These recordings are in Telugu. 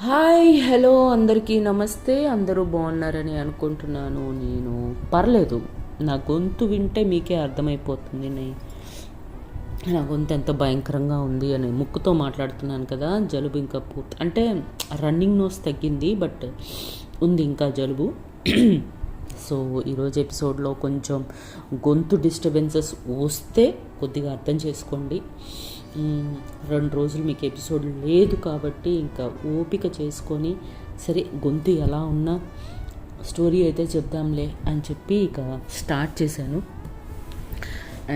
హాయ్ హలో అందరికీ నమస్తే. అందరూ బాగున్నారని అనుకుంటున్నాను. నేను పర్లేదు, నా గొంతు వింటే మీకే అర్థమైపోతుంది నా గొంతు ఎంత భయంకరంగా ఉంది అని. ముక్కుతో మాట్లాడుతున్నాను కదా, జలుబు ఇంకా అంటే రన్నింగ్ నోస్ తగ్గింది, బట్ ఉంది ఇంకా జలుబు. సో ఈరోజు ఎపిసోడ్లో కొంచెం గొంతు డిస్టర్బెన్సెస్ వస్తే కొద్దిగా అర్థం చేసుకోండి. 2 రోజులు మీకు ఎపిసోడ్ లేదు కాబట్టి ఇంకా ఓపిక చేసుకొని, సరే గొంతు ఎలా ఉన్నా స్టోరీ అయితే చెప్దాంలే అని చెప్పి ఇక స్టార్ట్ చేశాను.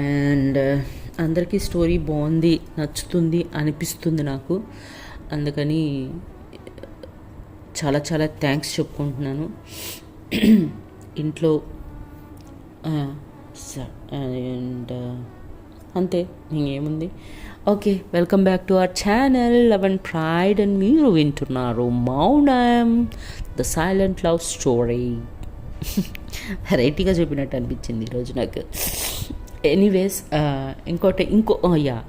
అండ్ అందరికీ స్టోరీ బాగుంది, నచ్చుతుంది అనిపిస్తుంది నాకు. అందుకని చాలా చాలా థ్యాంక్స్ చెప్పుకుంటున్నాను. ఇంట్లో అండ్ అంతే, ఇంకేముంది. Okay, welcome back to our channel love and pride. And మీరు వింటున్నారు మౌనం, ద సైలెంట్ లవ్ స్టోరీ. వెరైటీగా చెప్పినట్టు అనిపించింది ఈరోజు నాకు. ఎనీవేస్,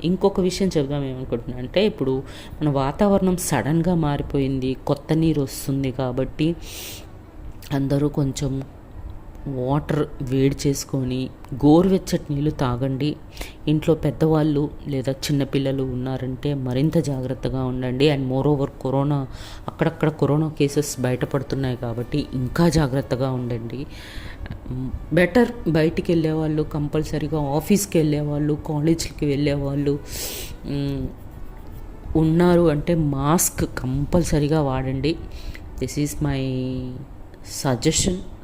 ఇంకొక విషయం చెప్దాం ఏమనుకుంటున్నా అంటే, ఇప్పుడు మన వాతావరణం సడన్గా మారిపోయింది, కొత్త నీరు వస్తుంది కాబట్టి అందరూ కొంచెం వాటర్ వేడి చేసుకొని గోరువెచ్చటి నీళ్ళు తాగండి. ఇంట్లో పెద్దవాళ్ళు లేదా చిన్నపిల్లలు ఉన్నారంటే మరింత జాగ్రత్తగా ఉండండి. అండ్ మోరోవర్ అక్కడక్కడ కరోనా కేసెస్ బయటపడుతున్నాయి కాబట్టి ఇంకా జాగ్రత్తగా ఉండండి. బెటర్ బయటికి వెళ్ళేవాళ్ళు, కంపల్సరీగా ఆఫీస్కి వెళ్ళేవాళ్ళు, కాలేజ్కి వెళ్ళేవాళ్ళు ఉన్నారు అంటే మాస్క్ కంపల్సరీగా వాడండి. దిస్ ఈజ్ మై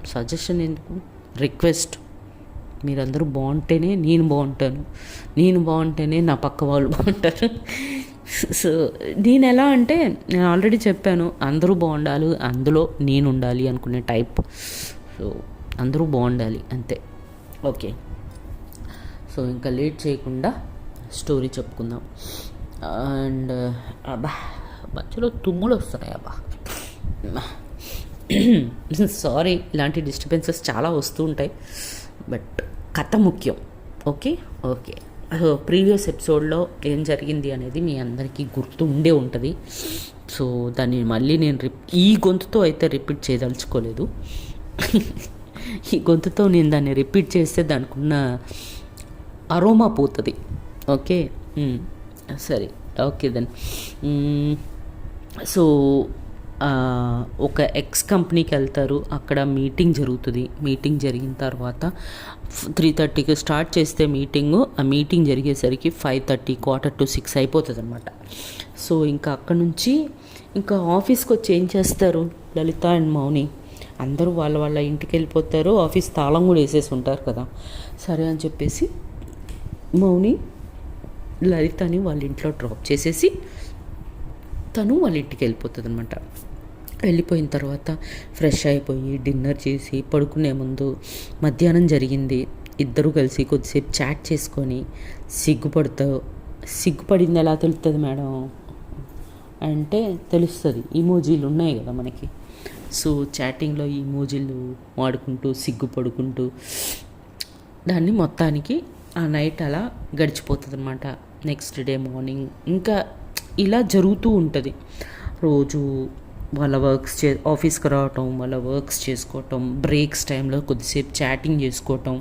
సజెషన్ ఎందుకు, రిక్వెస్ట్. మీరందరూ బాగుంటేనే నేను బాగుంటాను, నేను బాగుంటేనే నా పక్క వాళ్ళు బాగుంటారు. సో నేను ఎలా అంటే, నేను ఆల్రెడీ చెప్పాను, అందరూ బాగుండాలి, అందులో నేను ఉండాలి అనుకునే టైప్. సో అందరూ బాగుండాలి అంతే. ఓకే, సో ఇంకా లేట్ చేయకుండా స్టోరీ చెప్పుకుందాం. అండ్ మధ్యలో తుమ్ములు వస్తున్నాయి అబ్బా. సారీ, ఇలాంటి డిస్టర్బెన్సెస్ చాలా వస్తూ ఉంటాయి, బట్ కథ ముఖ్యం. ఓకే. సో ప్రీవియస్ ఎపిసోడ్లో ఏం జరిగింది అనేది మీ అందరికీ గుర్తు ఉండే ఉంటుంది. సో దాన్ని మళ్ళీ నేను ఈ గొంతుతో అయితే రిపీట్ చేయదలుచుకోలేదు. ఈ గొంతుతో నేను దాన్ని రిపీట్ చేస్తే దానికి ఉన్న అరోమా పోతుంది. ఓకే, సరే. Okay then. సో ఒక ఎక్స్ కంపెనీకి వెళ్తారు. అక్కడ మీటింగ్ జరుగుతుంది. మీటింగ్ జరిగిన తర్వాత 3:30కి స్టార్ట్ చేస్తే ఆ మీటింగ్ జరిగేసరికి 5:30, 5:45 అయిపోతుంది అనమాట. సో ఇంకా అక్కడ నుంచి ఇంకా ఆఫీస్కి వచ్చి ఏం చేస్తారు, లలిత అండ్ మౌని అందరూ వాళ్ళ ఇంటికి వెళ్ళిపోతారు. ఆఫీస్ తాళం కూడా వేసేసి ఉంటారు కదా. సరే అని చెప్పేసి మౌని లలితని వాళ్ళ ఇంట్లో డ్రాప్ చేసేసి తను వాళ్ళ ఇంటికి వెళ్ళిపోతుంది అనమాట. వెళ్ళిపోయిన తర్వాత ఫ్రెష్ అయిపోయి డిన్నర్ చేసి పడుకునే ముందు మధ్యాహ్నం జరిగింది. ఇద్దరు కలిసి కొద్దిసేపు చాట్ చేసుకొని సిగ్గుపడింది ఎలా తెలుస్తుంది మేడం అంటే, తెలుస్తుంది, ఇమోజీలు ఉన్నాయి కదా మనకి. సో చాటింగ్లో ఇమోజీలు వాడుకుంటూ సిగ్గుపడుకుంటూ దాన్ని మొత్తానికి ఆ నైట్ అలా గడిచిపోతుంది అనమాట. నెక్స్ట్ డే మార్నింగ్ ఇంకా ఇలా జరుగుతూ ఉంటుంది. రోజు వాళ్ళ ఆఫీస్కి రావటం, వాళ్ళ వర్క్స్ చేసుకోవటం, బ్రేక్స్ టైంలో కొద్దిసేపు చాటింగ్ చేసుకోవటం.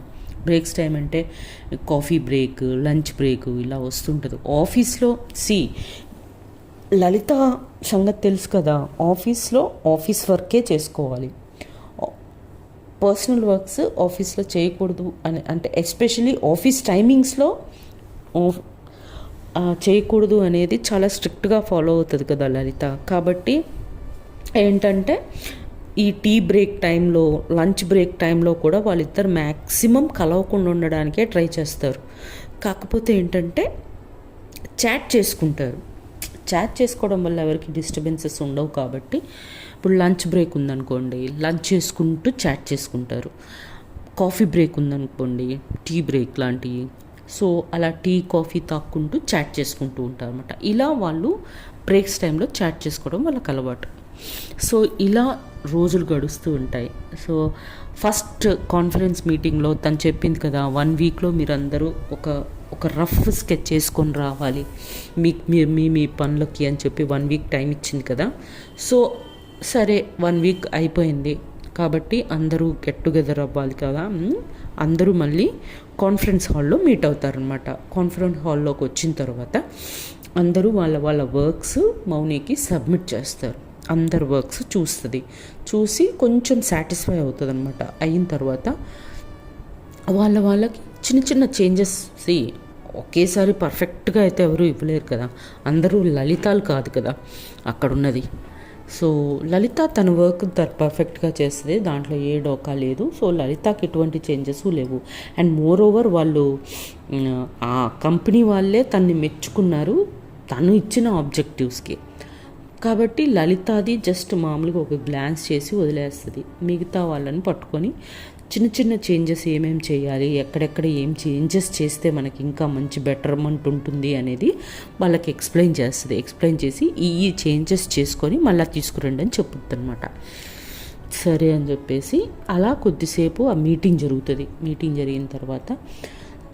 బ్రేక్స్ టైం అంటే కాఫీ బ్రేక్, లంచ్ బ్రేక్ ఇలా వస్తుంటుంది ఆఫీస్లో. లలిత సంగతి తెలుసు కదా, ఆఫీస్లో ఆఫీస్ వర్కే చేసుకోవాలి, పర్సనల్ వర్క్స్ ఆఫీస్లో చేయకూడదు అని, అంటే ఎస్పెషలీ ఆఫీస్ టైమింగ్స్లో చేయకూడదు అనేది చాలా స్ట్రిక్ట్గా ఫాలో అవుతుంది కదా లలిత. కాబట్టి ఏంటంటే ఈ టీ బ్రేక్ టైంలో, లంచ్ బ్రేక్ టైంలో కూడా వాళ్ళిద్దరు మ్యాక్సిమం కలవకుండా ఉండడానికే ట్రై చేస్తారు. కాకపోతే ఏంటంటే చాట్ చేసుకుంటారు. చాట్ చేసుకోవడం వల్ల ఎవరికి డిస్టర్బెన్సెస్ ఉండవు. కాబట్టి ఇప్పుడు లంచ్ బ్రేక్ ఉందనుకోండి, లంచ్ చేసుకుంటూ చాట్ చేసుకుంటారు. కాఫీ బ్రేక్ ఉందనుకోండి, టీ బ్రేక్ లాంటివి. సో అలా టీ కాఫీ తాక్కుంటూ చాట్ చేసుకుంటూ ఉంటారు అనమాట. ఇలా వాళ్ళు బ్రేక్స్ టైంలో చాట్ చేసుకోవడం వాళ్ళకి అలవాటు. సో ఇలా రోజులు గడుస్తూ ఉంటాయి. సో ఫస్ట్ కాన్ఫరెన్స్ మీటింగ్లో తను చెప్పింది కదా, 1 వీక్లో మీరందరూ ఒక ఒక రఫ్ స్కెచ్ చేసుకొని రావాలి మీకు మీ పనులకి అని చెప్పి 1 వీక్ టైం ఇచ్చింది కదా. సో సరే 1 వీక్ అయిపోయింది కాబట్టి అందరూ గెట్ టుగెదర్ అవ్వాలి కదా. అందరూ మళ్ళీ కాన్ఫరెన్స్ హాల్లో మీట్ అవుతారనమాట. కాన్ఫరెన్స్ హాల్లోకి వచ్చిన తర్వాత అందరూ వాళ్ళ వాళ్ళ వర్క్స్ మౌనికి సబ్మిట్ చేస్తారు. అందరు వర్క్స్ చూసి కొంచెం సాటిస్ఫై అవుతుంది అనమాట. అయిన తర్వాత వాళ్ళకి చిన్న చిన్న చేంజెస్ ఒకేసారి పర్ఫెక్ట్గా అయితే ఎవరు ఇవ్వలేరు కదా. అందరూ లలితాలు కాదు కదా అక్కడ ఉన్నది. సో లలిత తన వర్క్ పర్ఫెక్ట్గా చేస్తుంది, దాంట్లో ఏ డోకా లేదు. సో లలితకి ఎటువంటి చేంజెస్ లేవు. అండ్ మోర్ ఓవర్ వాళ్ళు ఆ కంపెనీ వాళ్ళే తన్ని మెచ్చుకున్నారు తను ఇచ్చిన ఆబ్జెక్టివ్స్కి. కాబట్టి లలితాది జస్ట్ మామూలుగా ఒక గ్లాన్స్ చేసి వదిలేస్తుంది. మిగతా వాళ్ళని పట్టుకొని చిన్న చిన్న చేంజెస్ ఏమేమి చేయాలి, ఎక్కడెక్కడ ఏం చేంజెస్ చేస్తే మనకి ఇంకా మంచి బెటర్మెంట్ ఉంటుంది అనేది వాళ్ళకి ఎక్స్ప్లెయిన్ చేస్తుంది. ఎక్స్ప్లెయిన్ చేసి ఈ చేంజెస్ చేసుకొని మళ్ళీ తీసుకురండి అని చెప్పుద్ది అనమాట. సరే అని చెప్పేసి అలా కొద్దిసేపు ఆ మీటింగ్ జరుగుతుంది. మీటింగ్ జరిగిన తర్వాత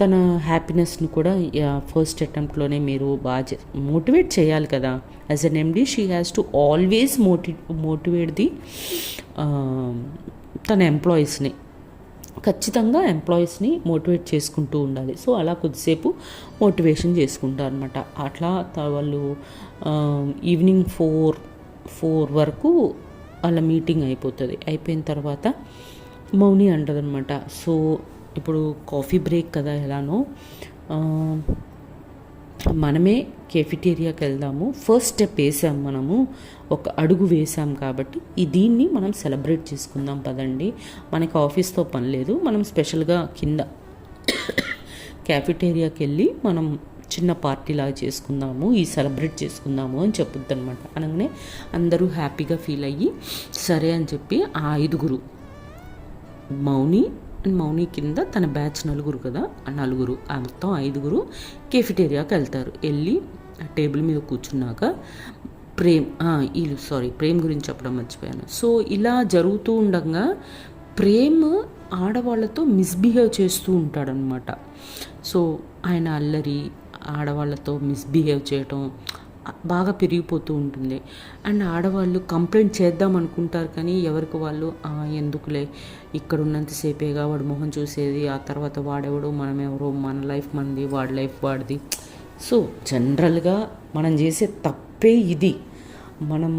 తన హ్యాపీనెస్ని కూడా ఫస్ట్ అటెంప్ట్లోనే మీరు బాగా మోటివేట్ చేయాలి కదా. As an MD she has to always motivate తన ఎంప్లాయీస్ని, ఖచ్చితంగా ఎంప్లాయీస్ని మోటివేట్ చేసుకుంటూ ఉండాలి. సో అలా కొద్దిసేపు మోటివేషన్ చేసుకుంటారు అనమాట. అట్లా వాళ్ళు ఈవినింగ్ 4 వరకు వాళ్ళ మీటింగ్ అయిపోతుంది. అయిపోయిన తర్వాత మౌని అంటదనమాట, సో ఇప్పుడు కాఫీ బ్రేక్ కదా, ఎలానో మనమే కెఫిటేరియాకి వెళ్దాము, ఫస్ట్ స్టెప్ వేసాం, మనము ఒక అడుగు వేసాం కాబట్టి దీన్ని మనం సెలబ్రేట్ చేసుకుందాం పదండి. మనకి ఆఫీస్తో పని లేదు, మనం స్పెషల్గా కింద క్యాఫిటేరియాకి వెళ్ళి మనం చిన్న పార్టీ లాగా చేసుకుందాము, సెలబ్రేట్ చేసుకుందాము అని చెప్పుద్ది అనమాట. అనగానే అందరూ హ్యాపీగా ఫీల్ అయ్యి సరే అని చెప్పి ఆ 5 మౌని కింద తన బ్యాచ్ 4 కదా, ఆ మొత్తం 5 కెఫిటేరియాకి వెళ్తారు. వెళ్ళి టేబుల్ మీద కూర్చున్నాక ప్రేమ్ గురించి చెప్పడం మర్చిపోయాను. సో ఇలా జరుగుతూ ఉండగా ప్రేమ్ ఆడవాళ్ళతో మిస్బిహేవ్ చేస్తూ ఉంటాడనమాట. సో ఆయన అల్లరి, ఆడవాళ్ళతో మిస్బిహేవ్ చేయటం బాగా పెరిగిపోతూ ఉంటుంది. అండ్ ఆడవాళ్ళు కంప్లైంట్ చేద్దాం అనుకుంటారు కానీ ఎవరికి వాళ్ళు ఎందుకులే, ఇక్కడ ఉన్నంతసేపేగా వాడు మొహం చూసేది, ఆ తర్వాత వాడెవడో మనం ఎవరో, మన లైఫ్ మనది, వాడి లైఫ్ వాడిది. సో జనరల్గా మనం చేసే తప్పే ఇది, మనం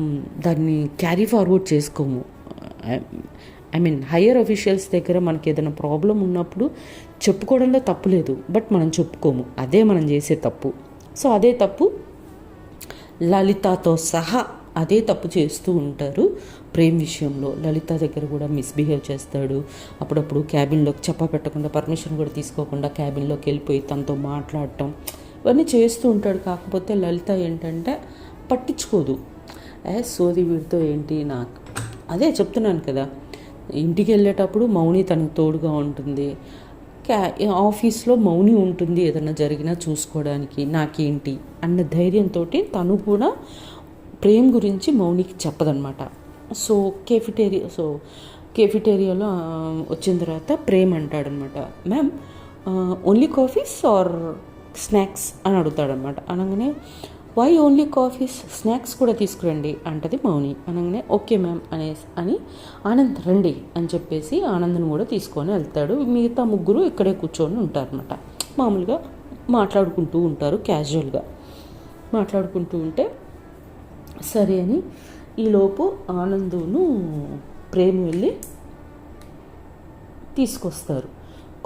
దాన్ని క్యారీ ఫార్వర్డ్ చేసుకోము. హయ్యర్ అఫీషియల్స్ దగ్గర మనకి ఏదైనా ప్రాబ్లం ఉన్నప్పుడు చెప్పుకోవడంలో తప్పు లేదు, బట్ మనం చెప్పుకోము, అదే మనం చేసే తప్పు. సో అదే తప్పు లలితతో సహా అదే తప్పు చేస్తూ ఉంటారు ప్రేమ్ విషయంలో. లలిత దగ్గర కూడా మిస్బిహేవ్ చేస్తాడు. అప్పుడప్పుడు క్యాబిన్లోకి చెప్ప పెట్టకుండా, పర్మిషన్ కూడా తీసుకోకుండా క్యాబిన్లోకి వెళ్ళిపోయి తనతో మాట్లాడటం ఇవన్నీ చేస్తూ ఉంటాడు. కాకపోతే లలిత ఏంటంటే పట్టించుకోదు. సోది వీడితో ఏంటి, నాకు అదే చెప్తున్నాను కదా, ఇంటికి వెళ్ళేటప్పుడు మౌని తనకు తోడుగా ఉంటుంది, ఆఫీస్లో మౌని ఉంటుంది, ఏదైనా జరిగినా చూసుకోవడానికి నాకేంటి అన్న ధైర్యంతో తను కూడా ప్రేమ్ గురించి మౌనికి చెప్పదనమాట. సో కేఫిటేరియాలో వచ్చిన తర్వాత ప్రేమ్ అంటాడనమాట, ma'am only coffees or snacks అని అడుగుతాడనమాట. అనగానే వై ఓన్లీ కాఫీస్, స్నాక్స్ కూడా తీసుకురండి అంటది మౌని. అనగానే ఓకే మ్యామ్ అని ఆనంద్ రండి అని చెప్పేసి ఆనంద్ని కూడా తీసుకొని వెళ్తాడు. మిగతా 3 ఇక్కడే కూర్చొని ఉంటారనమాట. మామూలుగా మాట్లాడుకుంటూ ఉంటారు, క్యాజువల్గా మాట్లాడుకుంటూ ఉంటే సరే అని ఈలోపు ఆనందును ప్రేమ వెళ్ళి తీసుకొస్తారు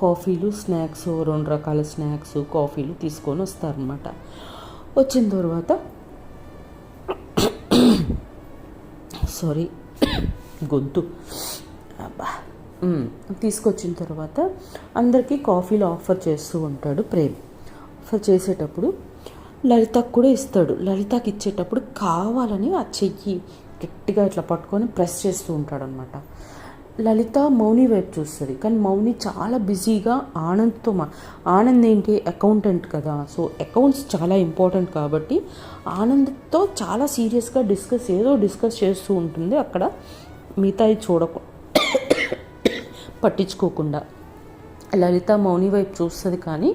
కాఫీలు, స్నాక్స్, 2 రకాల స్నాక్స్, కాఫీలు తీసుకొని వస్తారనమాట. వచ్చిన తర్వాత గొంతు తీసుకొచ్చిన తర్వాత అందరికీ కాఫీలు ఆఫర్ చేస్తూ ఉంటాడు ప్రేమ్. ఆఫర్ చేసేటప్పుడు లలితకు కూడా ఇస్తాడు. లలితకి ఇచ్చేటప్పుడు కావాలని ఆ చెయ్యి గట్టిగా ఇట్లా పట్టుకొని ప్రెస్ చేస్తూ ఉంటాడనమాట. లలిత మౌని వైపు చూస్తుంది, కానీ మౌని చాలా బిజీగా ఆనంద్ ఏంటి అకౌంటెంట్ కదా, సో అకౌంట్స్ చాలా ఇంపార్టెంట్ కాబట్టి ఆనంద్తో చాలా సీరియస్గా డిస్కస్ చేస్తూ ఉంటుంది. అక్కడ మిగతాయి పట్టించుకోకుండా లలిత మౌని వైపు చూస్తుంది, కానీ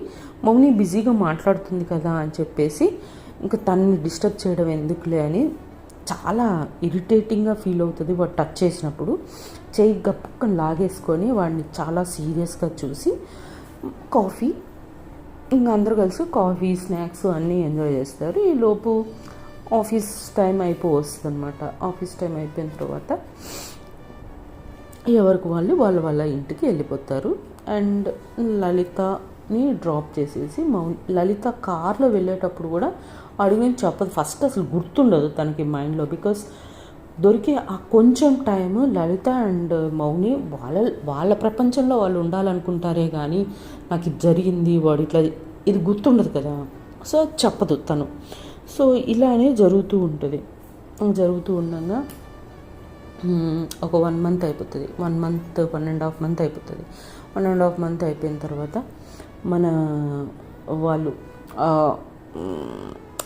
మౌని బిజీగా మాట్లాడుతుంది కదా అని చెప్పేసి ఇంకా తనని డిస్టర్బ్ చేయడం ఎందుకులే అని చాలా ఇరిటేటింగ్గా ఫీల్ అవుతుంది వాడు టచ్ చేసినప్పుడు. చేయి గప్పుకొని లాగేసుకొని వాడిని చాలా సీరియస్గా చూసి కాఫీ, ఇంకా అందరూ కలిసి కాఫీ స్నాక్స్ అన్నీ ఎంజాయ్ చేస్తారు. ఈలోపు ఆఫీస్ టైం వస్తుంది అనమాట. ఆఫీస్ టైం అయిపోయిన తర్వాత ఎవరికి వాళ్ళు వాళ్ళ ఇంటికి వెళ్ళిపోతారు. అండ్ లలితని డ్రాప్ చేసేసి లలిత కార్లో వెళ్ళేటప్పుడు కూడా అడిగిన చెప్పదు. ఫస్ట్ అసలు గుర్తుండదు తనకి మైండ్లో. బికాస్ దొరికే ఆ కొంచెం టైము లలిత అండ్ మౌని వాళ్ళ ప్రపంచంలో వాళ్ళు ఉండాలనుకుంటారే కానీ నాకు ఇది జరిగింది వాడు ఇట్లా ఇది గుర్తుండదు కదా. సో చెప్పదు తను. సో ఇలానే జరుగుతూ ఉంటుంది. జరుగుతూ ఉండగా ఒక 1 month అయిపోతుంది. 1 month 1.5 month అయిపోతుంది. 1.5 month అయిపోయిన తర్వాత మన వాళ్ళు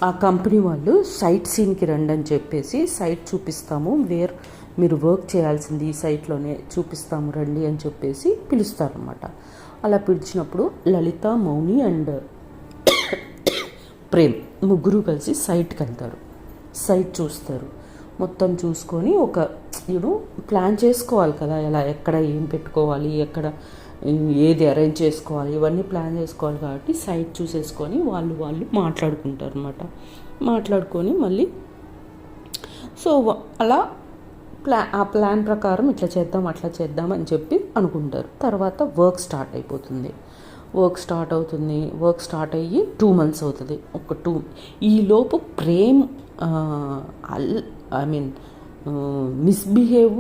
ఆ కంపెనీ వాళ్ళు సైట్ సీన్కి రండి అని చెప్పేసి సైట్ చూపిస్తాము, మీరు వర్క్ చేయాల్సింది ఈ సైట్లోనే చూపిస్తాము రండి అని చెప్పేసి పిలుస్తారనమాట. అలా పిలిచినప్పుడు లలిత, మౌని అండ్ ప్రేమ్ ముగ్గురు కలిసి సైట్కి వెళ్తారు. సైట్ చూస్తారు. మొత్తం చూసుకొని ఒక ప్లాన్ చేసుకోవాలి కదా, ఎలా ఎక్కడ ఏం పెట్టుకోవాలి, ఎక్కడ ఏది అరేంజ్ చేసుకోవాలి, ఇవన్నీ ప్లాన్ చేసుకోవాలి. కాబట్టి సైట్ చూసేసుకొని వాళ్ళు మాట్లాడుకుంటారు అనమాట. మాట్లాడుకొని మళ్ళీ సో అలా ఆ ప్లాన్ ప్రకారం ఇట్లా చేద్దాం అట్లా చేద్దాం అని చెప్పి అనుకుంటారు. తర్వాత వర్క్ స్టార్ట్ అయిపోతుంది. వర్క్ స్టార్ట్ అయ్యి 2 months అవుతుంది. ఈలోపు ప్రేమ్ మిస్బిహేవ్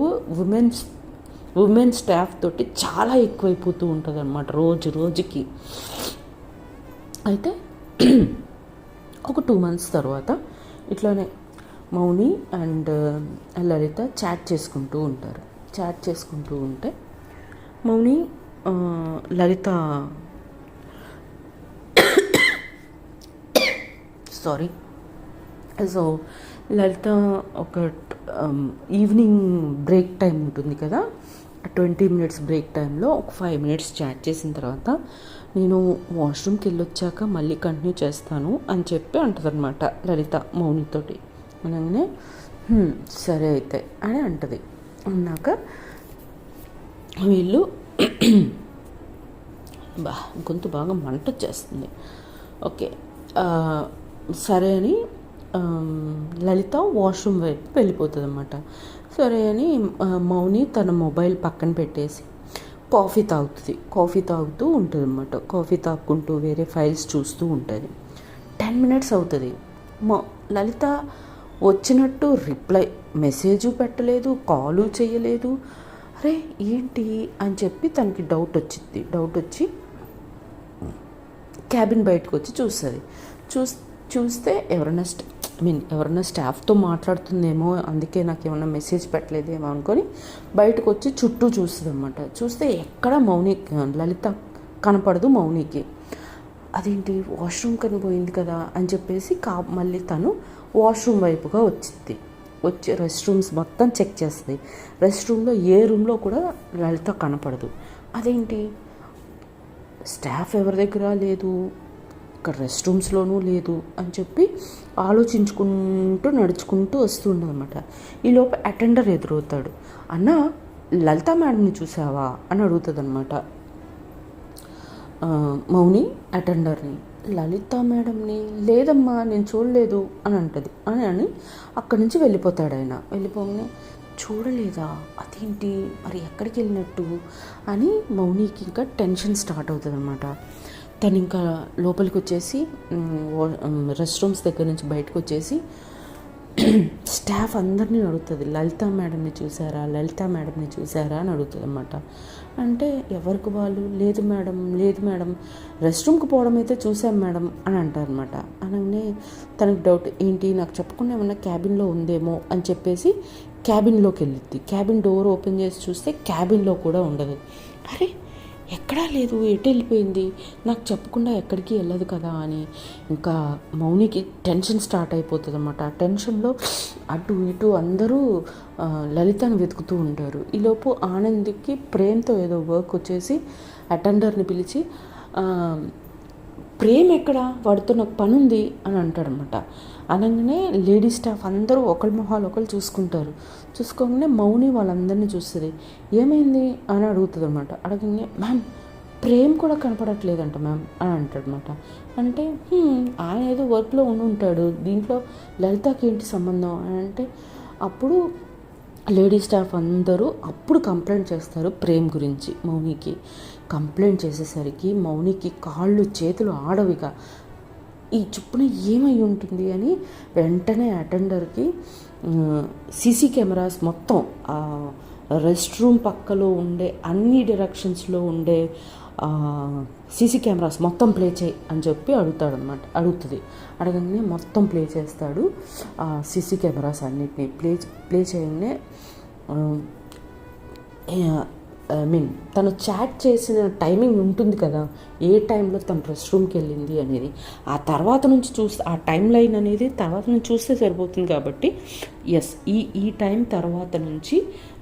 ఉమెన్ స్టాఫ్ తోటి చాలా ఎక్కువైపోతూ ఉంటుంది అనమాట రోజుకి. అయితే ఒక 2 months తర్వాత ఇట్లానే మౌని అండ్ లలిత చాట్ చేసుకుంటూ ఉంటారు. చాట్ చేసుకుంటూ ఉంటే మౌని లలిత సో లలిత ఒక ఈవినింగ్ బ్రేక్ టైం ఉంటుంది కదా, 20 minutes బ్రేక్ టైంలో ఒక 5 minutes చాట్ చేసిన తర్వాత నేను వాష్రూమ్కి వెళ్ళొచ్చాక మళ్ళీ కంటిన్యూ చేస్తాను అని చెప్పి అంటుంది అనమాట లలిత మౌనితోటి. అనగానే సరే అయితే అని అంటది. అన్నాక వీళ్ళు గొంతు బాగా మంట వచ్చేస్తుంది. ఓకే సరే అని లలిత వాష్రూమ్ వైపు వెళ్ళిపోతుంది అన్నమాట. సరే అని మౌని తన మొబైల్ పక్కన పెట్టేసి కాఫీ తాగుతూ ఉంటుంది అన్నమాట. కాఫీ తాగుకుంటూ వేరే ఫైల్స్ చూస్తూ ఉంటుంది. 10 minutes అవుతుంది. లలిత వచ్చినట్టు మెసేజ్ పెట్టలేదు, కాలు చేయలేదు. అరే ఏంటి అని చెప్పి తనకి డౌట్ వచ్చి క్యాబిన్ బయటకు వచ్చి చూస్తుంది. చూస్తే ఎవరైనా స్టాఫ్తో మాట్లాడుతుందేమో, అందుకే నాకు ఏమన్నా మెసేజ్ పెట్టలేదేమో అనుకొని బయటకు వచ్చి చుట్టూ చూస్తుంది అన్నమాట. చూస్తే ఎక్కడ లలిత కనపడదు మౌనికి. అదేంటి వాష్రూమ్ కనిపోయింది కదా అని చెప్పేసి మళ్ళీ తను వాష్రూమ్ వైపుగా వచ్చి రెస్ట్ రూమ్స్ మొత్తం చెక్ చేస్తుంది. రెస్ట్ రూమ్లో ఏ రూమ్లో కూడా లలిత కనపడదు. అదేంటి స్టాఫ్ ఎవరి దగ్గర లేదు, ఇక్కడ రెస్ట్ రూమ్స్లోనూ లేదు అని చెప్పి ఆలోచించుకుంటూ నడుచుకుంటూ వస్తుండదు అనమాట. ఈలోపు అటెండర్ ఎదురవుతాడు. అన్న లలిత మేడంని చూసావా అని అడుగుతుంది అనమాట మౌని అటెండర్ని. లలిత మేడంని లేదమ్మా నేను చూడలేదు అని అంటది. అని అక్కడి నుంచి వెళ్ళిపోతాడు ఆయన. వెళ్ళిపోగానే చూడలేదా, అదేంటి మరి ఎక్కడికి వెళ్ళినట్టు అని మౌనికి ఇంకా టెన్షన్ స్టార్ట్ అవుతుంది అనమాట. తను ఇంకా లోపలికి వచ్చేసి రెస్ట్ రూమ్స్ దగ్గర నుంచి బయటకు వచ్చేసి స్టాఫ్ అందరినీ అడుగుతుంది, లలిత మేడంని చూసారా అని అడుగుతుంది అన్నమాట. అంటే ఎవరికి వాళ్ళు లేదు మేడం రెస్ట్ రూమ్కి పోవడం అయితే చూసాం మేడం అని అంటారు అనమాట. అనగానే తనకు డౌట్, ఏంటి నాకు చెప్పకుండా ఏమన్నా క్యాబిన్లో ఉందేమో అని చెప్పేసి క్యాబిన్లోకి వెళ్ళిద్ది. క్యాబిన్ డోర్ ఓపెన్ చేసి చూస్తే క్యాబిన్లో కూడా ఉండదు. అరే ఎక్కడా లేదు, ఎటు వెళ్ళిపోయింది, నాకు చెప్పకుండా ఎక్కడికి వెళ్ళదు కదా అని ఇంకా మౌనికి టెన్షన్ స్టార్ట్ అయిపోతుంది అన్నమాట. ఆ టెన్షన్లో అటు ఇటు అందరూ లలితను వెతుకుతూ ఉంటారు. ఈలోపు ఆనంద్కి ప్రేమ్తో ఏదో వర్క్ వచ్చేసి అటెండర్ని పిలిచి ప్రేమ్ ఎక్కడ, వాడితో నాకు పని ఉంది అని అంటాడనమాట. అనగానే లేడీ స్టాఫ్ అందరూ ఒకరి మొహాలు ఒకరు చూసుకుంటారు. చూసుకోగానే మౌని వాళ్ళందరినీ చూస్తుంది. ఏమైంది అని అడుగుతుంది అనమాట. అడగగానే మ్యామ్ ప్రేమ్ కూడా కనపడట్లేదంట మ్యామ్ అని అంటాడనమాట. అంటే ఆయన ఏదో వర్క్లో ఉంటాడు, దీంట్లో లలితకి ఏంటి సంబంధం అని అంటే అప్పుడు లేడీ స్టాఫ్ అందరూ అప్పుడు కంప్లైంట్ చేస్తారు ప్రేమ్ గురించి. మౌనికి కంప్లైంట్ చేసేసరికి మౌనికి కాళ్ళు చేతులు ఆడవిగా ఈ చొప్పున ఏమై ఉంటుంది అని వెంటనే అటెండర్కి సీసీ కెమెరాస్ మొత్తం రెస్ట్ రూమ్ పక్కలో ఉండే అన్ని డైరెక్షన్స్లో ఉండే సీసీ కెమెరాస్ మొత్తం ప్లే చేయి అని చెప్పి అడుగుతుంది. అడగగానే మొత్తం ప్లే చేస్తాడు. సీసీ కెమెరాస్ అన్నిటినీ ప్లే చేయగానే తను చాట్ చేసిన టైమింగ్ ఉంటుంది కదా, ఏ టైంలో తను రెస్ట్ రూమ్కి వెళ్ళింది అనేది ఆ తర్వాత నుంచి చూస్తే ఆ టైం లైన్ అనేది తర్వాత నుంచి చూస్తే సరిపోతుంది. కాబట్టి ఎస్ ఈ టైం తర్వాత నుంచి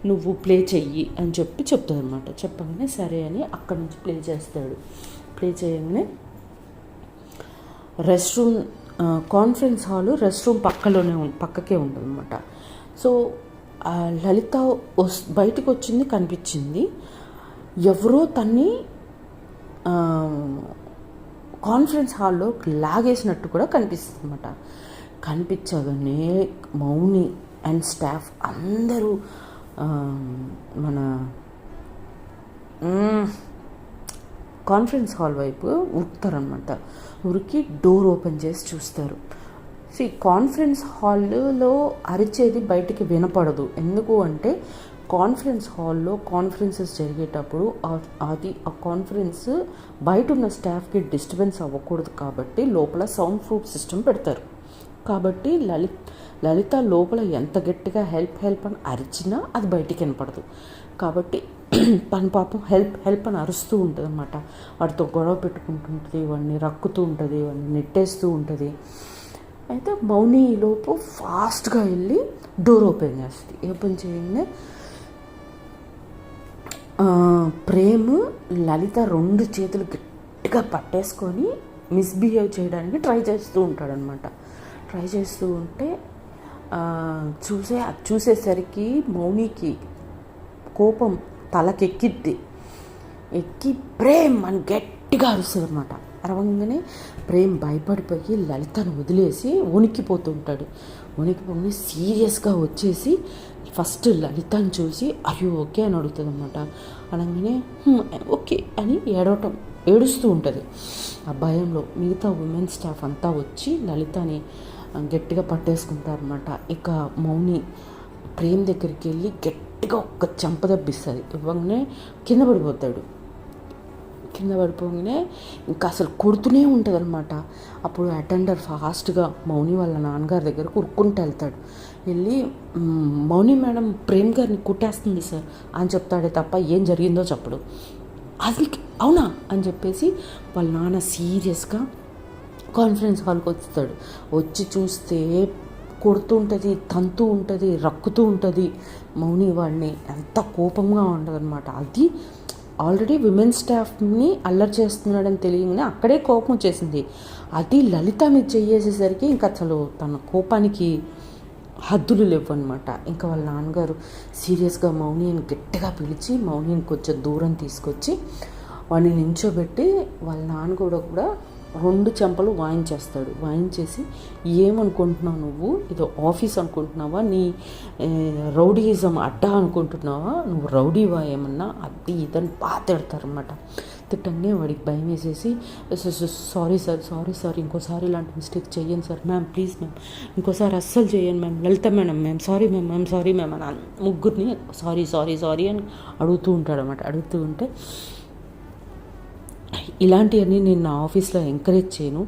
నువ్వు ప్లే చెయ్యి అని చెప్తుంది అనమాట. చెప్పగానే సరే అని అక్కడి నుంచి ప్లే చేస్తాడు. ప్లే చేయగానే rest room conference hall rest room పక్కకే ఉంటుంది అనమాట. సో లలిత బయటకు వచ్చింది, కనిపించింది. ఎవరో తన్ని కాన్ఫరెన్స్ హాల్లో లాగేసినట్టు కూడా కనిపిస్తుంది అనమాట. కనిపించగానే మౌని అండ్ స్టాఫ్ అందరూ మన కాన్ఫరెన్స్ హాల్ వైపు ఉరుకుతారనమాట. ఉరికి డోర్ ఓపెన్ చేసి చూస్తారు. కాన్ఫరెన్స్ హాల్లో అరిచేది బయటికి వినపడదు. ఎందుకు అంటే కాన్ఫరెన్స్ హాల్లో కాన్ఫరెన్సెస్ జరిగేటప్పుడు ఆ కాన్ఫరెన్స్ బయట ఉన్న స్టాఫ్కి డిస్టర్బెన్స్ అవ్వకూడదు కాబట్టి లోపల సౌండ్ ప్రూఫ్ సిస్టమ్ పెడతారు. కాబట్టి లలిత లోపల ఎంత గట్టిగా హెల్ప్ అని అరిచినా అది బయటికి వినపడదు. కాబట్టి పాపం హెల్ప్ అని అరుస్తూ ఉంటుంది అనమాట. వాడితో గొడవ పెట్టుకుంటుంటుంది, వాడిని రక్కుతూ ఉంటుంది, వాడిని నెట్టేస్తూ ఉంటుంది. అయితే మౌని లోపు ఫాస్ట్గా వెళ్ళి డోర్ ఓపెన్ చేస్తుంది. ఓపెన్ చేయగానే ప్రేమ్ లలిత 2 చేతులు గట్టిగా పట్టేసుకొని మిస్బిహేవ్ చేయడానికి ట్రై చేస్తూ ఉంటాడనమాట. ట్రై చేస్తూ ఉంటే చూసేసరికి మౌనికి కోపం తలకెక్కిద్ది. ఎక్కి ప్రేమ్ అని గట్టిగా అరుస్తుంది అనమాట. అరవంగానే ప్రేమ్ భయపడిపోయి లలితను వదిలేసి వణికిపోతుంటాడు. వణికిపోయి సీరియస్గా వచ్చేసి ఫస్ట్ లలితను చూసి అయ్యో ఓకే అని అడుగుతుంది అనమాట. అనగానే ఓకే అని ఏడుస్తూ ఉంటుంది. ఆ భయంలో మిగతా ఉమెన్ స్టాఫ్ అంతా వచ్చి లలితని గట్టిగా పట్టేసుకుంటారనమాట. ఇక మౌని ప్రేమ్ దగ్గరికి వెళ్ళి గట్టిగా ఒక్క చెంపదెబ్బిస్తుంది. ఇవ్వగానే కింద పడిపోగానే ఇంకా అసలు కొడుతూనే ఉంటుంది అనమాట. అప్పుడు అటెండర్ ఫాస్ట్గా మౌని వాళ్ళ నాన్నగారి దగ్గరకు ఉరుక్కుంటూ వెళ్తాడు. వెళ్ళి మౌని మేడం ప్రేమ్ గారిని కుట్టేస్తుంది సార్ అని చెప్తాడే తప్ప ఏం జరిగిందో చెప్పడు. అది అవునా అని చెప్పేసి వాళ్ళ నాన్న సీరియస్గా కాన్ఫరెన్స్ హాల్కి వస్తాడు. వచ్చి చూస్తే కొడుతూ ఉంటుంది, తంతూ ఉంటుంది, రక్కుతూ ఉంటుంది మౌని వాడిని. ఎంత కోపంగా ఉంటుంది అనమాట. అది ఆల్రెడీ విమెన్ స్టాఫ్ని అల్లరి చేస్తున్నాడని తెలియగానే అక్కడే కోపం వచ్చేసింది. అది లలిత మీద చేసేసరికి ఇంకా అసలు తన కోపానికి హద్దులు లేవు అనమాట. ఇంకా వాళ్ళ నాన్నగారు సీరియస్గా మౌనిని గట్టిగా పిలిచి మౌనిని కొంచెం దూరం తీసుకొచ్చి వాడిని నించోబెట్టి వాళ్ళ నాన్న కూడా 2 చెంపలు వాయించేస్తాడు. వాయించేసి ఏమనుకుంటున్నావు నువ్వు, ఇదో ఆఫీస్ అనుకుంటున్నావా, నీ రౌడీయిజం అడ్డా అనుకుంటున్నావా, నువ్వు రౌడీవా ఏమన్నా, అది ఇదని బాగా తిడతారనమాట. తిట్టంగానే వాడికి భయం వేసేసి సారీ సార్ ఇంకోసారి ఇలాంటి మిస్టేక్ చెయ్యను సార్, మ్యామ్ ప్లీజ్ మ్యామ్ ఇంకోసారి అస్సలు చేయను మ్యామ్, లలిత మేడం మ్యామ్ సారీ మ్యామ్ అని ముగ్గురిని సారీ అని అడుగుతూ ఉంటాడనమాట. అడుగుతూ ఉంటే ఇలాంటివన్నీ నేను నా ఆఫీస్లో ఎంకరేజ్ చేయను.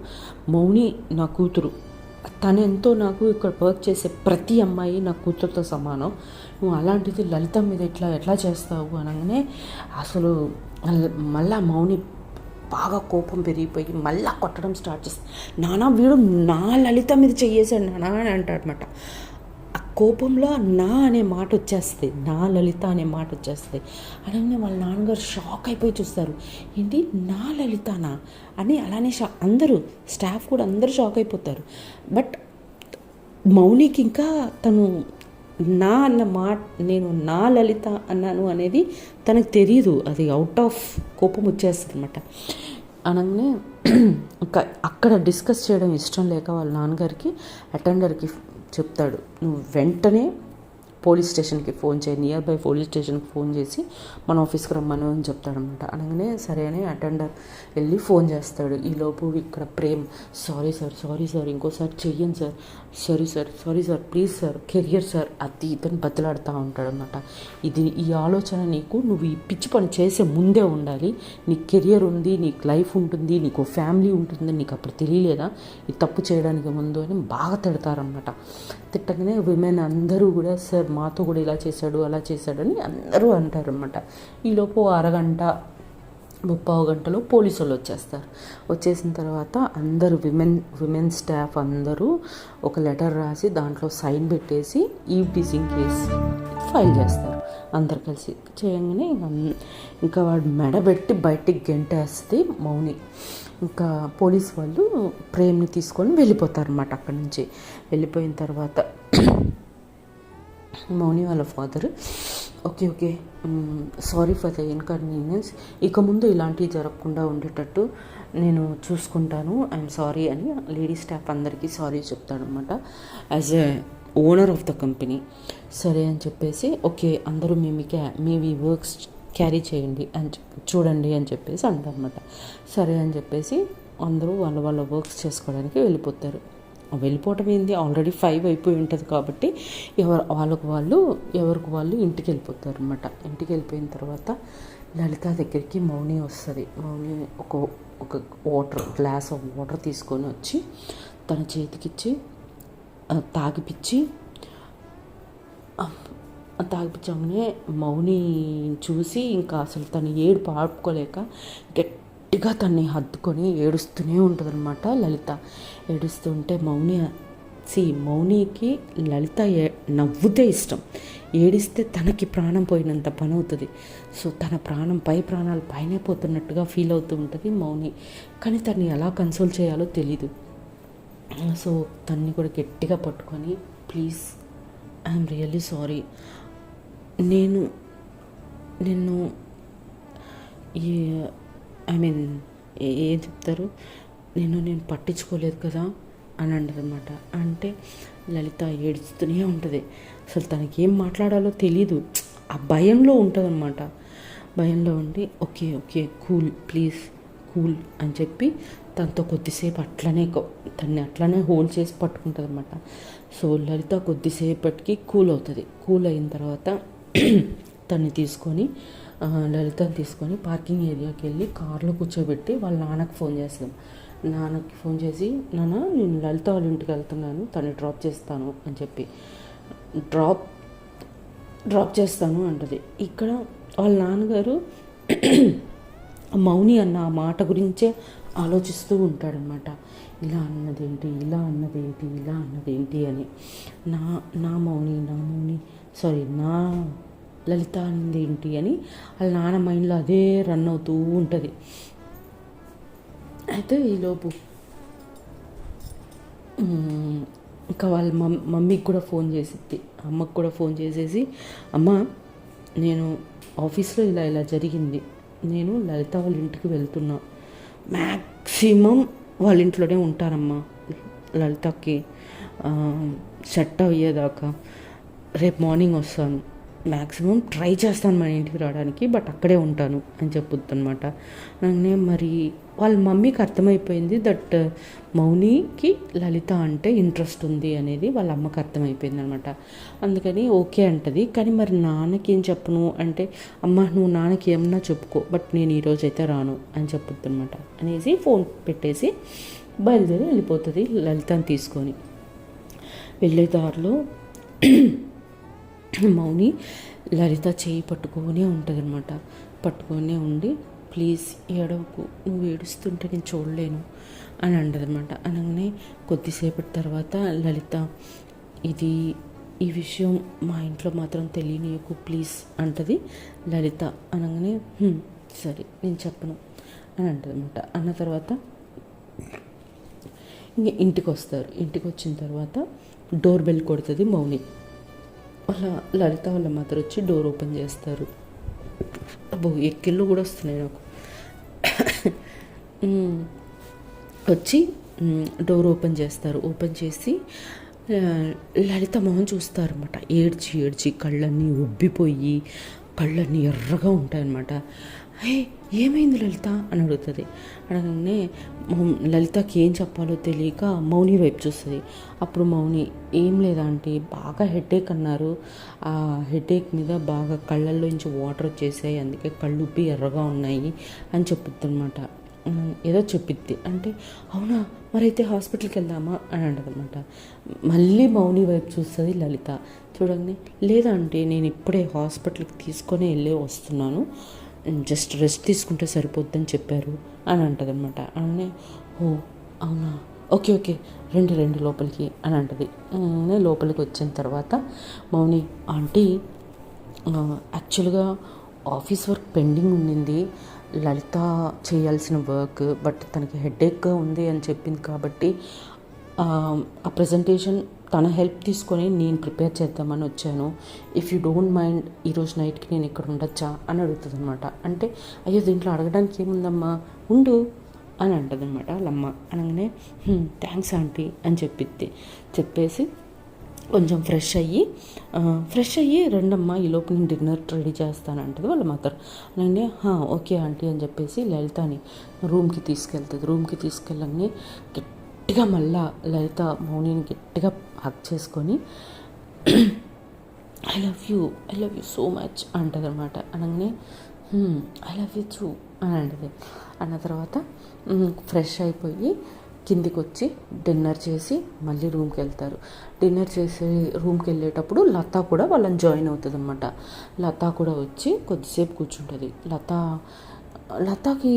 మౌని నా కూతురు, తనెంతో నాకు ఇక్కడ వర్క్ చేసే ప్రతి అమ్మాయి నా కూతురుతో సమానం. నువ్వు అలాంటిది లలిత మీద ఎట్లా చేస్తావు అనగానే అసలు మళ్ళా మౌని బాగా కోపం పెరిగిపోయి మళ్ళా కొట్టడం స్టార్ట్ చేస్తాను. నానా వీడు నా లలిత మీద చెయ్యేశాడు నానా అని అంటాడనమాట. కోపంలో నా అనే మాట వచ్చేస్తుంది, నా లలిత అనే మాట వచ్చేస్తుంది. అలాగే వాళ్ళ నాన్నగారు షాక్ అయిపోయి చూస్తారు, ఏంటి నా లలితనా అని. అలానే అందరూ స్టాఫ్ కూడా అందరూ షాక్ అయిపోతారు. బట్ మౌనికి ఇంకా తను నా అన్న మాట, నేను నా లలిత అన్నాను అనేది తనకు తెలియదు. అది అవుట్ ఆఫ్ కోపం వచ్చేస్తుంది అనమాట. అనగానే ఇంకా అక్కడ డిస్కస్ చేయడం ఇష్టం లేక వాళ్ళ నాన్నగారికి అటెండర్కి చెప్తాడు, నువ్వు వెంటనే పోలీస్ స్టేషన్కి ఫోన్ చేయి, నియర్ బై పోలీస్ స్టేషన్కి ఫోన్ చేసి మన ఆఫీస్కి రమ్మను అని చెప్తాడనమాట. అనగానే సరే అని అటెండర్ వెళ్ళి ఫోన్ చేస్తాడు. ఈలోపు ఇక్కడ ప్రేమ్, సారీ సార్ ఇంకోసారి చెయ్యను sir, sorry sir please sir, career sir అది ఇతను బతిలాడుతూ ఉంటాడనమాట. ఈ ఆలోచన నీకు, నువ్వు ఈ పిచ్చి పని చేసే ముందే ఉండాలి. నీకు కెరియర్ ఉంది, నీకు లైఫ్ ఉంటుంది, నీకు ఫ్యామిలీ ఉంటుంది, నీకు అప్పుడు తెలియలేదా ఈ తప్పు చేయడానికి ముందు అని బాగా తిడతారనమాట. తిట్టగానే విమెన్ అందరూ కూడా సార్ మాతో కూడా ఇలా చేశాడు అలా చేశాడని అందరూ అంటారనమాట. ఈలోపు అరగంట 30 గంటలో పోలీసు వాళ్ళు వచ్చేస్తారు. వచ్చేసిన తర్వాత అందరూ విమెన్ స్టాఫ్ అందరూ ఒక లెటర్ రాసి దాంట్లో సైన్ పెట్టేసి ఈవ్ టీజింగ్ కేసు ఫైల్ చేస్తారు. అందరు కలిసి చేయగానే ఇంకా వాడు మెడబెట్టి బయటికి గెంటేస్తే మౌని. ఇంకా పోలీస్ వాళ్ళు ప్రేమ్ని తీసుకొని వెళ్ళిపోతారు అన్నమాట. అక్కడి నుంచి వెళ్ళిపోయిన తర్వాత మౌని వాళ్ళ father okay sorry for the inconvenience, ఇక ముందు ఇలాంటివి జరగకుండా ఉండేటట్టు నేను చూసుకుంటాను, ఐఎమ్ సారీ అని లేడీ స్టాఫ్ అందరికీ సారీ చెప్తాడనమాట as a owner of the company. సరే అని చెప్పేసి ఓకే అందరూ మీ వర్క్స్ క్యారీ చేయండి అని చూడండి అని చెప్పేసి అంటారనమాట. సరే అని చెప్పేసి అందరూ వాళ్ళ వర్క్స్ చేసుకోవడానికి వెళ్ళిపోతారు. వెళ్ళిపోవటం ఏంది, ఆల్రెడీ 5 అయిపోయి ఉంటుంది కాబట్టి ఎవరికి వాళ్ళు ఇంటికి వెళ్ళిపోతారు అనమాట. ఇంటికి వెళ్ళిపోయిన తర్వాత లలిత దగ్గరికి మౌని వస్తుంది. మౌని ఒక గ్లాస్ ఆఫ్ వాటర్ తీసుకొని వచ్చి తన చేతికిచ్చి తాగిపించగానే మౌని చూసి ఇంకా అసలు తను ఏడుపు ఆపుకోలేక గట్టిగా తన్ని హత్తుకొని ఏడుస్తూనే ఉంటుంది అనమాట. లలిత ఏడుస్తుంటే మౌనికి లలిత నవ్వుతే ఇష్టం, ఏడిస్తే తనకి ప్రాణం పోయినంత పని అవుతుంది. సో తన ప్రాణాలు పైనే పోతున్నట్టుగా ఫీల్ అవుతూ ఉంటుంది మౌని. కానీ తన్ని ఎలా కన్సోల్ చేయాలో తెలీదు. సో తన్ని కూడా గట్టిగా పట్టుకొని ప్లీజ్ ఐఎమ్ రియల్లీ సారీ, నిన్ను ఏం చెప్తారు, నేను పట్టించుకోలేదు కదా అని అంటారనమాట. అంటే లలిత ఏడుస్తూనే ఉంటుంది. అసలు తనకి ఏం మాట్లాడాలో తెలీదు, ఆ భయంలో ఉంటుంది అనమాట. భయంలో ఉండి ఓకే కూల్ ప్లీజ్ కూల్ అని చెప్పి తనతో కొద్దిసేపు తన్ని అట్లనే హోల్డ్ చేసి పట్టుకుంటుంది అనమాట. సో లలిత కొద్దిసేపటికి కూల్ అవుతుంది. కూల్ అయిన తర్వాత లలితని తీసుకొని పార్కింగ్ ఏరియాకి వెళ్ళి కార్లో కూర్చోబెట్టి వాళ్ళ నాన్నకి ఫోన్ చేస్తాం. నాన్నకి ఫోన్ చేసి, నాన్న నేను లలిత వాళ్ళ ఇంటికి వెళ్తున్నాను, తను డ్రాప్ చేస్తాను అని చెప్పి డ్రాప్ చేస్తాను అంటది. ఇక్కడ వాళ్ళ నాన్నగారు మౌని అన్న ఆ మాట గురించే ఆలోచిస్తూ ఉంటాడనమాట. ఇలా అన్నదేంటి అని. నా లలిత అన్నది ఏంటి అని వాళ్ళ నాన్న మైండ్లో అదే రన్ అవుతూ ఉంటుంది. అయితే ఈలోపు ఇంకా వాళ్ళ మమ్మీకి కూడా ఫోన్ చేసిద్ది, అమ్మకు కూడా ఫోన్ చేసేసి, అమ్మ నేను ఆఫీస్లో ఇలా జరిగింది, నేను లలిత వాళ్ళ ఇంటికి వెళ్తున్నా, మ్యాక్సిమం వాళ్ళ ఇంట్లోనే ఉంటారమ్మా, లలితకి సెట్ అయ్యేదాకా రేపు మార్నింగ్ వస్తాను, మ్యాక్సిమం ట్రై చేస్తాను మన ఇంటికి రావడానికి, బట్ అక్కడే ఉంటాను అని చెప్పుద్ది అనమాట. మరి వాళ్ళ మమ్మీకి అర్థమైపోయింది దట్ మౌనికి లలిత అంటే ఇంట్రెస్ట్ ఉంది అనేది వాళ్ళ అమ్మకి అర్థమైపోయింది అనమాట. అందుకని ఓకే అంటది. కానీ మరి నాన్నకి ఏం చెప్పను అంటే, అమ్మ నువ్వు నాన్నకి ఏమన్నా చెప్పుకో, బట్ నేను ఈరోజైతే రాను అని చెప్పుద్ది అనమాట అనేసి ఫోన్ పెట్టేసి బయలుదేరి వెళ్ళిపోతుంది లలితని తీసుకొని. వెళ్ళే దారిలో మౌని లలిత చేయి పట్టుకొనే ఉంటుంది అనమాట. పట్టుకొనే ఉండి ప్లీజ్ ఏడవకు, నువ్వు ఏడుస్తుంటే నేను చూడలేను అని అంటదనమాట. అనగానే కొద్దిసేపటి తర్వాత లలిత ఇది ఈ విషయం మా ఇంట్లో మాత్రం తెలియనీయకు ప్లీజ్ అంటది లలిత. అనగానే సరే నేను చెప్పను అని అంటదన్నమాట. అన్న తర్వాత ఇంక ఇంటికి వస్తారు. ఇంటికి వచ్చిన తర్వాత డోర్ బెల్ కొడుతుంది మౌని. వాళ్ళ లలిత వాళ్ళ మదర్ వచ్చి డోర్ ఓపెన్ చేస్తారు. అబ్బో ఎక్కిళ్ళు కూడా వస్తున్నాయి నాకు. వచ్చి డోర్ ఓపెన్ చేస్తారు. ఓపెన్ చేసి లలిత మొహం చూస్తారన్నమాట. ఏడ్చి ఏడ్చి కళ్ళన్నీ ఉబ్బిపోయి కళ్ళన్నీ ఎర్రగా ఉంటాయన్నమాట. హే ఏమైంది లలిత అని అడుగుతుంది. అడగనే లలితకి ఏం చెప్పాలో తెలియక మౌని వైపు చూస్తుంది. అప్పుడు మౌని ఏం లేదా ఆంటీ, బాగా హెడేక్ అన్నారు, ఆ హెడేక్ మీద బాగా కళ్ళల్లో నుంచి వాటర్ వచ్చేసాయి, అందుకే కళ్ళు ఉబ్బి ఎర్రగా ఉన్నాయి అని చెప్పుద్ది అనమాట. ఏదో చెప్పిద్ది. అంటే అవునా మరైతే హాస్పిటల్కి వెళ్దామా అని అంటదన్నమాట. మళ్ళీ మౌని వైపు చూస్తుంది లలిత. చూడండి లేదా అంటే నేను ఇప్పుడే హాస్పిటల్కి తీసుకొని వెళ్ళి వస్తున్నాను, జస్ట్ రెస్ట్ తీసుకుంటే సరిపోద్దని చెప్పారు అని అంటదన్నమాట. అనే ఓ అవునా ఓకే ఓకే రండి లోపలికి అని అంటది. లోపలికి వచ్చిన తర్వాత మౌని ఆంటీ యాక్చువల్గా ఆఫీస్ వర్క్ పెండింగ్ ఉండింది, లలిత చేయాల్సిన వర్క్, బట్ తనకి హెడేక్గా ఉంది అని చెప్పింది కాబట్టి ఆ ప్రజెంటేషన్ తన హెల్ప్ తీసుకొని నేను ప్రిపేర్ చేద్దామని వచ్చాను. ఇఫ్ యూ డోంట్ మైండ్ ఈరోజు నైట్కి నేను ఇక్కడ ఉండొచ్చా అని అడుగుతుంది అనమాట. అంటే అయ్యో దీంట్లో అడగడానికి ఏముందమ్మా ఉండు అని అంటదనమాట వాళ్ళమ్మ. అనగానే థ్యాంక్స్ ఆంటీ అని చెప్పేసి కొంచెం ఫ్రెష్ అయ్యి రండమ్మా ఈలోపు నేను డిన్నర్ రెడీ చేస్తానంటది వాళ్ళ మదర్. అలాగే ఓకే ఆంటీ అని చెప్పేసి లలితని రూమ్కి తీసుకెళ్ళండి. గట్టిగా మళ్ళా లలిత మౌనిని గట్టిగా హగ్ చేసుకొని I love you so much అంటది అనమాట. అనగానే ఐ లవ్ యూ టూ అని అంటది. అన్న తర్వాత ఫ్రెష్ అయిపోయి కిందికి వచ్చి డిన్నర్ చేసి మళ్ళీ రూమ్కి వెళ్తారు. డిన్నర్ చేసి రూమ్కి వెళ్ళేటప్పుడు లత కూడా వాళ్ళని జాయిన్ అవుతుంది అనమాట. లత కూడా వచ్చి కొద్దిసేపు కూర్చుంటుంది. లతకి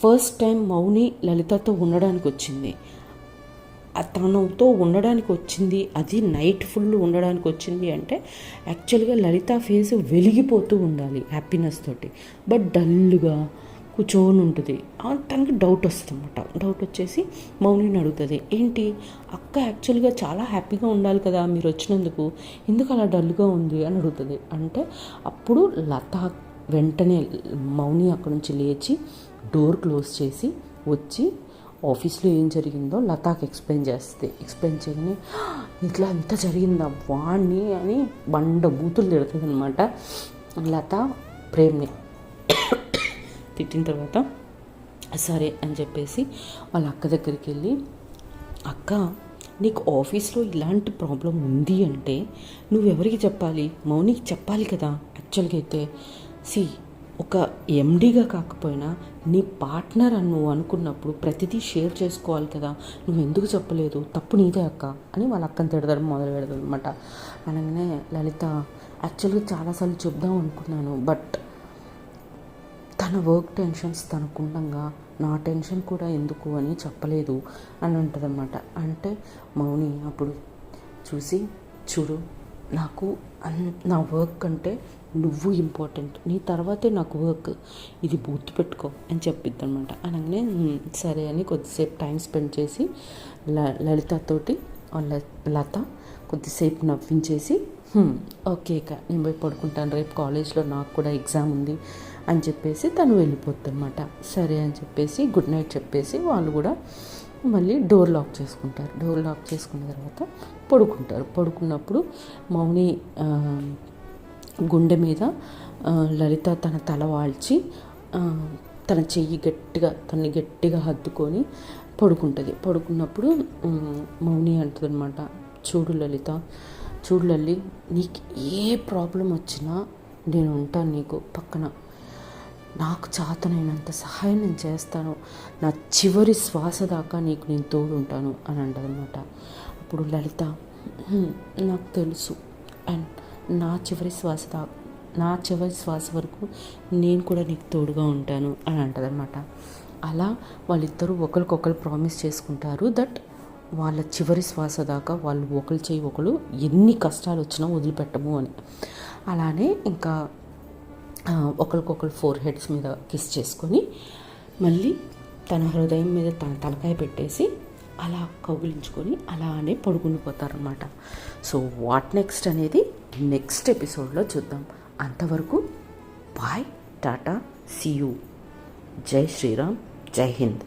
ఫస్ట్ టైం మౌని లలితతో ఉండడానికి వచ్చింది. తనతో ఉండడానికి వచ్చింది, అది నైట్ ఫుల్ ఉండడానికి వచ్చింది అంటే యాక్చువల్గా లలిత ఫేస్ వెలిగిపోతూ ఉండాలి హ్యాపీనెస్ తోటి, బట్ డల్గా కూర్చొని ఉంటుంది. తనకి డౌట్ వస్తుంది అన్నమాట. డౌట్ వచ్చేసి మౌనిని అడుగుతుంది, ఏంటి అక్క యాక్చువల్గా చాలా హ్యాపీగా ఉండాలి కదా మీరు వచ్చినందుకు, ఎందుకు అలా డల్గా ఉంది అని అడుగుతుంది. అంటే అప్పుడు లత వెంటనే మౌని అక్కడి నుంచి లేచి డోర్ క్లోజ్ చేసి వచ్చి ఆఫీస్లో ఏం జరిగిందో లతాకి ఎక్స్ప్లెయిన్ చేయగానే ఇట్లా అంతా జరిగిందా వాణ్ణి అని బండ బూతులు తిడుతుంది అనమాట లత ప్రేమ్ని. తిట్టిన తర్వాత సరే అని చెప్పేసి వాళ్ళ అక్క దగ్గరికి వెళ్ళి, అక్క నీకు ఆఫీస్లో ఇలాంటి ప్రాబ్లం ఉంది అంటే నువ్వెవరికి చెప్పాలి, మౌనికి చెప్పాలి కదా. యాక్చువల్గా అయితే ఒక ఎండీగా కాకపోయినా నీ పార్ట్నర్ అని నువ్వు అనుకున్నప్పుడు ప్రతిదీ షేర్ చేసుకోవాలి కదా, నువ్వు ఎందుకు చెప్పలేదు, తప్పు నీదే అక్క అని వాళ్ళ అక్కని తిడతాడు మొదలు పెడతాడు అనమాట. అనగానే లలిత యాక్చువల్గా చాలాసార్లు చెప్దాం అనుకున్నాను, బట్ తన వర్క్ టెన్షన్స్ తనకుండగా నా టెన్షన్ కూడా ఎందుకు అని చెప్పలేదు అని అంటదన్నమాట. అంటే మౌని అప్పుడు చూడు నాకు నా వర్క్ అంటే నువ్వు ఇంపార్టెంట్, నీ తర్వాతే నాకు వర్క్, ఇది గుర్తుపెట్టుకో అని చెప్పిద్ది అనమాట. అనగానే సరే అని కొద్దిసేపు టైం స్పెండ్ చేసి లలితతోటి లత కొద్దిసేపు నవ్వించేసి ఓకే ఇక నేను పోయి పడుకుంటాను, రేపు కాలేజ్లో నాకు కూడా ఎగ్జామ్ ఉంది అని చెప్పేసి తను వెళ్ళిపోద్ది అనమాట. సరే అని చెప్పేసి గుడ్ నైట్ చెప్పేసి వాళ్ళు కూడా మళ్ళీ డోర్ లాక్ చేసుకుంటారు. డోర్ లాక్ చేసుకున్న తర్వాత పడుకున్నప్పుడు మౌని గుండె మీద లలిత తన తల వాల్చి తన చెయ్యి తన్ని గట్టిగా హత్తుకొని పడుకున్నప్పుడు మౌని అంటుంది అనమాట, చూడు లల్లి నీకు ఏ ప్రాబ్లం వచ్చినా నేను ఉంటాను నీకు పక్కన, నాకు చేతనైనంత సహాయం నేను చేస్తాను, నా చివరి శ్వాస దాకా నీకు నేను తోడుంటాను అని అంటదన్నమాట. అప్పుడు లలిత నాకు తెలుసు, అండ్ నా చివరి శ్వాస వరకు నేను కూడా నీకు తోడుగా ఉంటాను అని అంటదన్నమాట. అలా వాళ్ళిద్దరూ ఒకరికొకరు ప్రామిస్ చేసుకుంటారు దట్ వాళ్ళ చివరి శ్వాస దాకా వాళ్ళు ఒకరు చేయి ఒకరు ఎన్ని కష్టాలు వచ్చినా వదిలిపెట్టము అని. అలానే ఇంకా ఒకరికొకరు ఫోర్ హెడ్స్ మీద కిస్ చేసుకొని మళ్ళీ తన హృదయం మీద తన తలకాయ పెట్టేసి అలా కౌగిలించుకొని అలానే పడుకుని పోతారనమాట. సో వాట్ నెక్స్ట్ అనేది నెక్స్ట్ ఎపిసోడ్లో చూద్దాం. అంతవరకు బాయ్, టాటా, సీ యూ. జై శ్రీరామ్, జై హింద్.